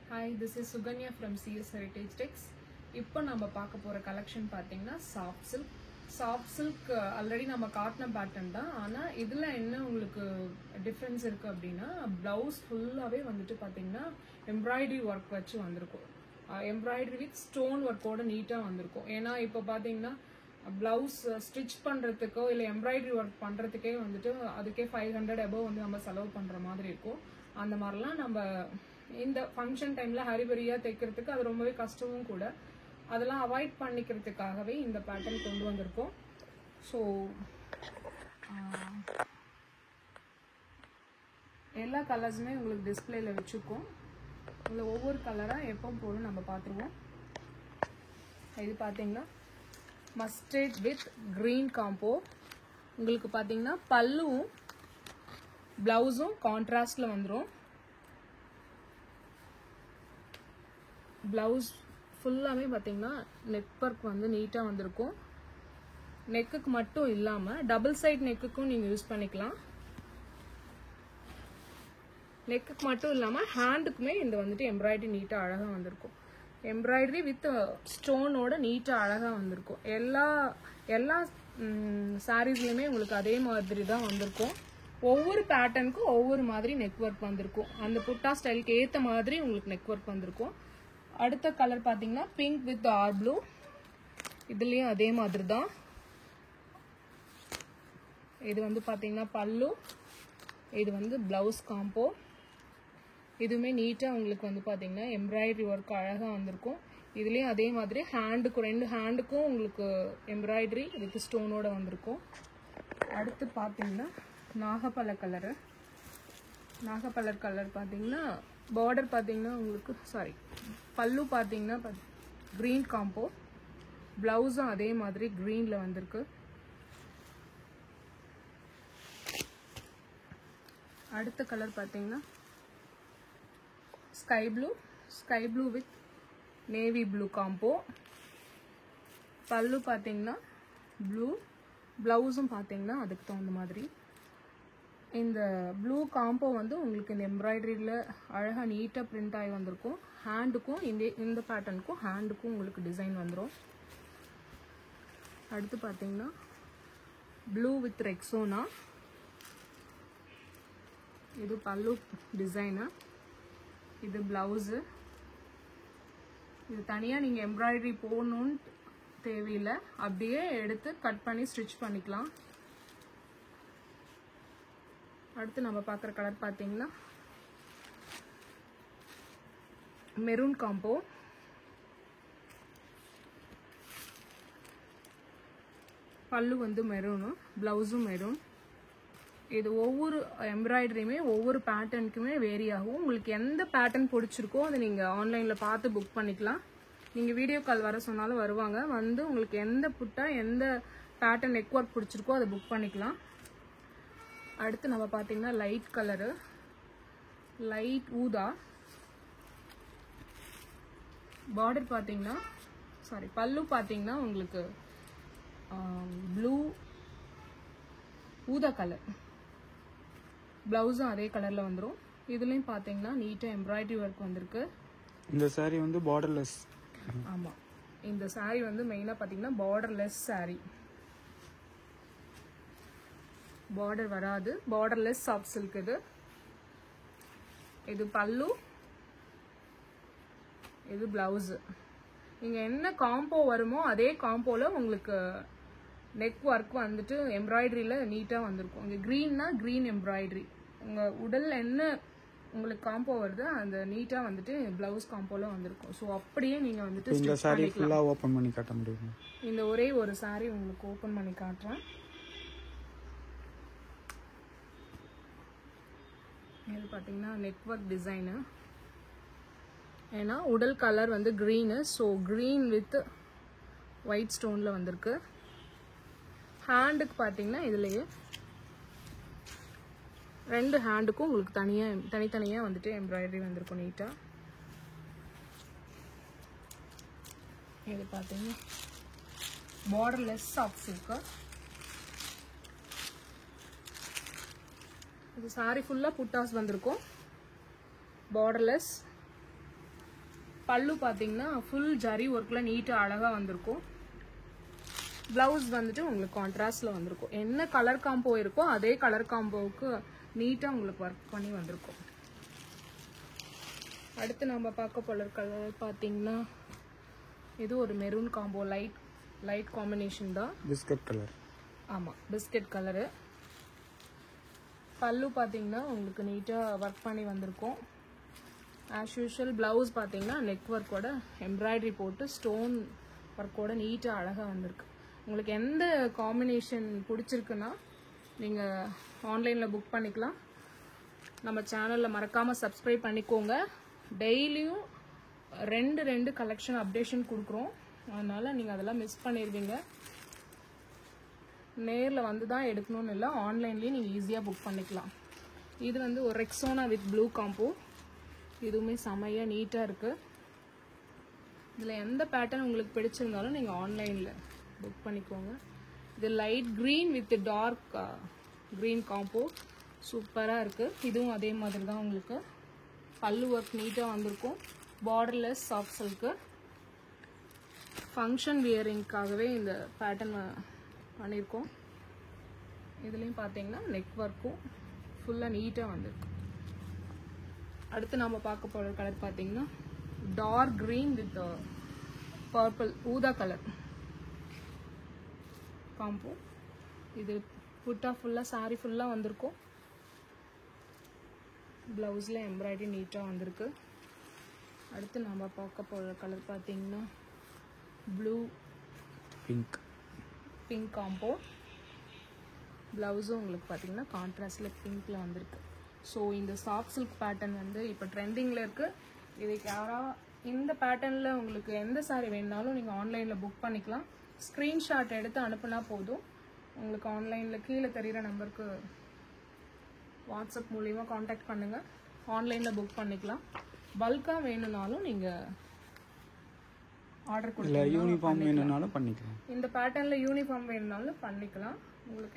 Hi, this is Suganya from CS Heritage Tex. இப்போ நம்ம பார்க்க போற கலெக்ஷன் பாத்தீங்கன்னா சாஃப்ட் சில்க் ஆல்ரெடி நம்ம காட்டின பேட்டர்ன் தான். ஆனா இதுல என்ன உங்களுக்கு டிஃபரன்ஸ் இருக்கு அப்படின்னா பிளவுஸ் ஃபுல்லாவே வந்துட்டு பாத்தீங்கன்னா எம்ப்ராய்டரி ஒர்க் வச்சு வந்திருக்கும். எம்ப்ராய்டரி வித் ஸ்டோன் ஒர்க்கோட நீட்டா வந்திருக்கும். ஏன்னா இப்போ பாத்தீங்கன்னா பிளவுஸ் ஸ்டிச் பண்றதுக்கோ இல்ல எம்ப்ராய்டரி ஒர்க் பண்றதுக்கே வந்துட்டு அதுக்கே 500 above வந்து நம்ம செலவு பண்ற மாதிரி இருக்கும். அந்த மாதிரிலாம் நம்ம இந்த ஃபங்க்ஷன் டைம்ல ஹரிபரியா தைக்கிறதுக்கு அது ரொம்பவே கஷ்டமும் கூட. அதெல்லாம் அவாய்ட் பண்ணிக்கிறதுக்காகவே இந்த பேட்டர்ன் கொண்டு வந்திருக்கோம். ஸோ எல்லா கலர்ஸுமே உங்களுக்கு டிஸ்பிளேல வச்சுருக்கோம். இதில் ஒவ்வொரு கலராக எப்பவும் போல நம்ம பார்த்துருவோம். இது பார்த்தீங்கன்னா மஸ்டர்ட் வித் கிரீன் காம்போ. உங்களுக்கு பார்த்தீங்கன்னா பல்லுவும் பிளவுஸும் கான்ட்ராஸ்டில் வந்துடும். பிளவுஸ் ஃபுல்லாமே பார்த்தீங்கன்னா நெக் ஒர்க் வந்து நீட்டாக வந்திருக்கும். நெக்குக்கு மட்டும் இல்லாமல் டபுள் சைட் நெக்குக்கும் நீங்கள் யூஸ் பண்ணிக்கலாம். நெக்குக்கு மட்டும் இல்லாமல் ஹேண்டுக்குமே இந்த வந்துட்டு எம்ப்ராய்டரி நீட்டாக அழகாக வந்திருக்கும். எம்ப்ராய்டரி வித் ஸ்டோனோட நீட்டாக அழகாக வந்திருக்கும். எல்லா சாரீஸ்லையுமே உங்களுக்கு அதே மாதிரி தான் வந்திருக்கும். ஒவ்வொரு பேட்டர்னுக்கும் ஒவ்வொரு மாதிரி நெக் ஒர்க் வந்திருக்கும். அந்த புட்டா ஸ்டைலுக்கு ஏற்ற மாதிரி உங்களுக்கு நெக் ஒர்க் வந்திருக்கும். அடுத்த கலர் பார்த்தீங்கன்னா பிங்க் வித் ஆர் ப்ளூ. இதுலேயும் அதே மாதிரி தான். இது வந்து பார்த்தீங்கன்னா பல்லு, இது வந்து பிளவுஸ் காம்போ. இதுவுமே நீட்டாக உங்களுக்கு வந்து பார்த்தீங்கன்னா எம்ப்ராய்டரி ஒர்க் அழகாக வந்திருக்கும். இதுலேயும் அதே மாதிரி ஹேண்டுக்கும் 2 ஹேண்டுக்கும் உங்களுக்கு எம்ப்ராய்டரி வித் ஸ்டோனோட வந்திருக்கும். அடுத்து பார்த்தீங்கன்னா நாகப்பழ கலர் பார்த்தீங்கன்னா பார்டர் பார்த்தீங்கன்னா உங்களுக்கு பல்லு பார்த்தீங்கன்னா கிரீன் காம்போ, பிளவுஸும் அதே மாதிரி கிரீனில் வந்திருக்கு. அடுத்த கலர் பார்த்தீங்கன்னா sky blue with navy blue combo. பல்லு பார்த்தீங்கன்னா ப்ளூ, பிளவுஸும் பார்த்தீங்கன்னா அதுக்கு தகுந்த மாதிரி. இந்த ப்ளூ காம்போ வந்து உங்களுக்கு இந்த எம்ப்ராய்டரியில் அழகாக நீட்டாக பிரிண்ட் ஆகி வந்திருக்கும். ஹேண்டுக்கும் இந்த பேட்டர்னுக்கும் ஹேண்டுக்கும் உங்களுக்கு டிசைன் வந்துடும். அடுத்து பார்த்தீங்கன்னா ப்ளூ வித் ரெக்ஸோனா. இது பல்லு டிசைனு, இது பிளவுஸு. இது தனியாக நீங்கள் எம்ப்ராய்டரி போடணுன்னு தேவையில்லை, அப்படியே எடுத்து கட் பண்ணி ஸ்டிச் பண்ணிக்கலாம். அடுத்து நம்ம பார்க்குற கலர் பார்த்தீங்கன்னா மெரூன் காம்போ. பல்லு வந்து மெரூனு, பிளவுஸும் மெரூன். இது ஒவ்வொரு எம்ப்ராய்டரியுமே ஒவ்வொரு பேட்டர்னுக்குமே வேரி ஆகும். உங்களுக்கு எந்த பேட்டர்ன் பிடிச்சிருக்கோ அதை நீங்கள் ஆன்லைனில் பார்த்து புக் பண்ணிக்கலாம். நீங்கள் வீடியோ கால் வர சொன்னாலும் வருவாங்க. வந்து உங்களுக்கு எந்த புட்டா எந்த பேட்டர்ன் நெக் ஒர்க் பிடிச்சிருக்கோ அதை புக் பண்ணிக்கலாம். அடுத்து நம்ம பார்த்தீங்கன்னா லைட் கலரு, லைட் ஊதா. பார்டர் பார்த்தீங்கன்னா பல்லு பார்த்தீங்கன்னா உங்களுக்கு ப்ளூ ஊதா கலர், பிளவுஸும் அதே கலரில் வந்துடும். இதுலேயும் பார்த்தீங்கன்னா நீட்டாக எம்ப்ராய்டரி ஒர்க் வந்திருக்கு. இந்த சாரீ வந்து பார்டர்லெஸ். ஆமாம், இந்த சாரீ வந்து மெயினாக பார்த்தீங்கன்னா பார்டர்லெஸ் சாரீ. பார்டர் வராது, பார்டர்லெஸ் சாஃப்ட் சில்க். இது பல்லு, இது பிளவுஸ். நீங்கள் என்ன காம்போ வருமோ அதே காம்போவில் உங்களுக்கு நெக் ஒர்க் வந்துட்டு எம்ப்ராய்டரியில் நீட்டாக வந்திருக்கும். இங்கே க்ரீன்னா க்ரீன் எம்ப்ராய்டரி. உங்கள் உடல் என்ன உங்களுக்கு காம்போ வருது அந்த நீட்டாக வந்துட்டு பிளவுஸ் காம்போவில் வந்திருக்கும். ஸோ அப்படியே நீங்கள் வந்துட்டு இந்த சாரீ ஃபுல்லாக ஓப்பன் பண்ணி காட்ட முடியும். இந்த ஒரே ஒரு சாரீ உங்களுக்கு ஓப்பன் பண்ணி காட்டுறேன். இது பார்த்தீங்கன்னா நெக் ஒர்க் டிசைனு. ஏன்னா உடல் கலர் வந்து green, so green with white ஸ்டோனில் வந்திருக்கு. ஹேண்டுக்கு பார்த்தீங்கன்னா இதுலேயே 2 ஹேண்டுக்கும் உங்களுக்கு தனித்தனியாக வந்துட்டு எம்ப்ராய்டரி வந்திருக்கும் நீட்டாக. இது பார்த்தீங்கன்னா பார்டர்லெஸ் சாஃப்ட் சில்க்கு. இது சாரி ஃபுல்லாக புட்டாஸ் வந்திருக்கும். பார்டர்லெஸ் பல்லு பார்த்தீங்கன்னா ஃபுல் ஜரி ஒர்க்கில் நீட்டாக அழகாக வந்திருக்கும். ப்ளவுஸ் வந்துட்டு உங்களுக்கு கான்ட்ராஸ்டில் வந்திருக்கும். என்ன கலர் காம்போ இருக்கோ அதே கலர் காம்போவுக்கு நீட்டாக உங்களுக்கு ஒர்க் பண்ணி வந்திருக்கும். அடுத்து நம்ம பார்க்க போகிற கலர் பார்த்தீங்கன்னா இது ஒரு மெரூன் காம்போ, லைட் காம்பினேஷன் தான். Biscuit colour. ஆமாம், பிஸ்கட் கலரு. பல்லு பார்த்தீங்கன்னா உங்களுக்கு நீட்டாக ஒர்க் பண்ணி வந்திருக்கும். ஆஸ் யூஷுவல் ப்ளவுஸ் பார்த்தீங்கன்னா நெக் ஒர்க்கோட எம்ப்ராய்டரி போட்டு ஸ்டோன் ஒர்க்கோட நீட்டாக அழகாக வந்திருக்கு. உங்களுக்கு எந்த காம்பினேஷன் பிடிச்சிருக்குன்னா நீங்கள் ஆன்லைனில் புக் பண்ணிக்கலாம். நம்ம சேனலில் மறக்காமல் சப்ஸ்கிரைப் பண்ணிக்கோங்க. டெய்லியும் ரெண்டு கலெக்ஷன் அப்டேஷன் கொடுக்குறோம். அதனால் நீங்கள் அதெல்லாம் மிஸ் பண்ணிடுவீங்க. நேரில் வந்து தான் எடுக்கணும்னு இல்லை, ஆன்லைன்லேயே நீங்கள் ஈஸியாக புக் பண்ணிக்கலாம். இது வந்து ஒரு ரெக்ஸோனா வித் ப்ளூ காம்போ. இதுவுமே செமையாக நீட்டாக இருக்குது. இதில் எந்த பேட்டர்ன் உங்களுக்கு பிடிச்சிருந்தாலும் நீங்கள் ஆன்லைனில் புக் பண்ணிக்கோங்க. இது light green with dark green combo சூப்பராக இருக்குது. இதுவும் அதே மாதிரி தான் உங்களுக்கு பல்லு ஒர்க் நீட்டாக வந்திருக்கும். Borderless soft silk. ஃபங்க்ஷன் வியரிங்காகவே இந்த பேட்டர்ன் பண்ணியிருக்கோம். இதுலேயும் பார்த்தீங்கன்னா நெக் ஒர்க்கும் ஃபுல்லாக நீட்டாக வந்திருக்கு. அடுத்து நம்ம பார்க்க போகிற கலர் பார்த்தீங்கன்னா டார்க் க்ரீன் வித் பர்பிள் ஊதா கலர் காம்போ. இது புட்டா ஃபுல்லாக சாரீ ஃபுல்லாக வந்திருக்கும். ப்ளவுஸில் எம்ப்ராய்டரி நீட்டாக வந்திருக்கு. அடுத்து நம்ம பார்க்க போகிற கலர் பார்த்தீங்கன்னா ப்ளூ பிங்க் காம்போ. ப்ளவுஸும் உங்களுக்கு பார்த்தீங்கன்னா கான்ட்ராஸ்டில் பிங்க்கில் வந்திருக்கு. ஸோ இந்த சாஃப்ட் சில்க் பேட்டர்ன் வந்து இப்போ ட்ரெண்டிங்கில் இருக்குது. இதுக்கு இந்த பேட்டர்னில் உங்களுக்கு எந்த சாரீ வேணுனாலும் நீங்கள் ஆன்லைனில் புக் பண்ணிக்கலாம். ஸ்க்ரீன்ஷாட் எடுத்து அனுப்புனா போதும். உங்களுக்கு ஆன்லைனில் கீழே தெரிகிற நம்பருக்கு வாட்ஸ்அப் மூலிமா காண்டாக்ட் பண்ணுங்கள். ஆன்லைனில் புக் பண்ணிக்கலாம். பல்காக வேணும்னாலும் நீங்கள் ஆர்டர் கொடுக்கலாம். யூனிஃபார்ம் வேணும்னாலும் பண்ணிக்கலாம். இந்த பேட்டர்னில் யூனிஃபார்ம் வேணும்னாலும் பண்ணிக்கலாம்.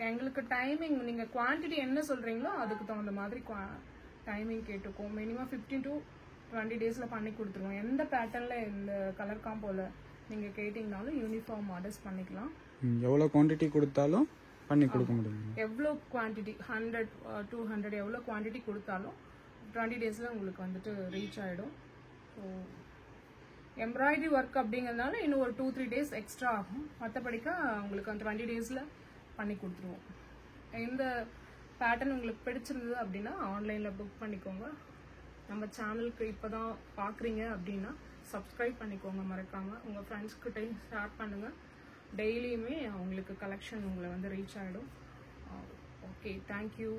எங்களுக்கு டைமிங் நீங்கள் குவான்டிட்டி என்ன சொல்கிறீங்களோ அதுக்கு தகுந்த மாதிரி டைமிங் கேட்டுக்கோம். மினிமம் 15 to 20 டேஸில் பண்ணி கொடுத்துருவோம். எந்த பேட்டர்னில் இந்த கலர் காம்போவில் நீங்கள் கேட்டிங்கனாலும் யூனிஃபார்ம் ஆர்டர்ஸ் பண்ணிக்கலாம். எவ்வளோ குவான்டிட்டி கொடுத்தாலும் பண்ணி கொடுக்க முடியும். எவ்வளோ குவான்டிட்டி 100 200 எவ்வளோ குவான்டிட்டி கொடுத்தாலும் 20 டேஸில் உங்களுக்கு வந்துட்டு ரீச் ஆகிடும். ஸோ எம்ப்ராய்டரி ஒர்க் அப்படிங்கிறதுனால இன்னும் ஒரு 2-3 டேஸ் எக்ஸ்ட்ரா ஆகும். மற்றபடிக்கா உங்களுக்கு அந்த 20 டேஸில் பண்ணி கொடுத்துருவோம். இந்த பேட்டர்ன் உங்களுக்கு பிடிச்சிருந்தது அப்படின்னா ஆன்லைனில் புக் பண்ணிக்கோங்க. நம்ம சேனலுக்கு இப்போ தான் பார்க்குறீங்க அப்படின்னா சப்ஸ்கிரைப் பண்ணிக்கோங்க மறக்காமல். உங்கள் ஃப்ரெண்ட்ஸ்கிட்டையும் ஷேர் பண்ணுங்கள். டெய்லியுமே அவங்களுக்கு கலெக்ஷன் உங்களை வந்து ரீச் ஆகிடும். Okay, thank you.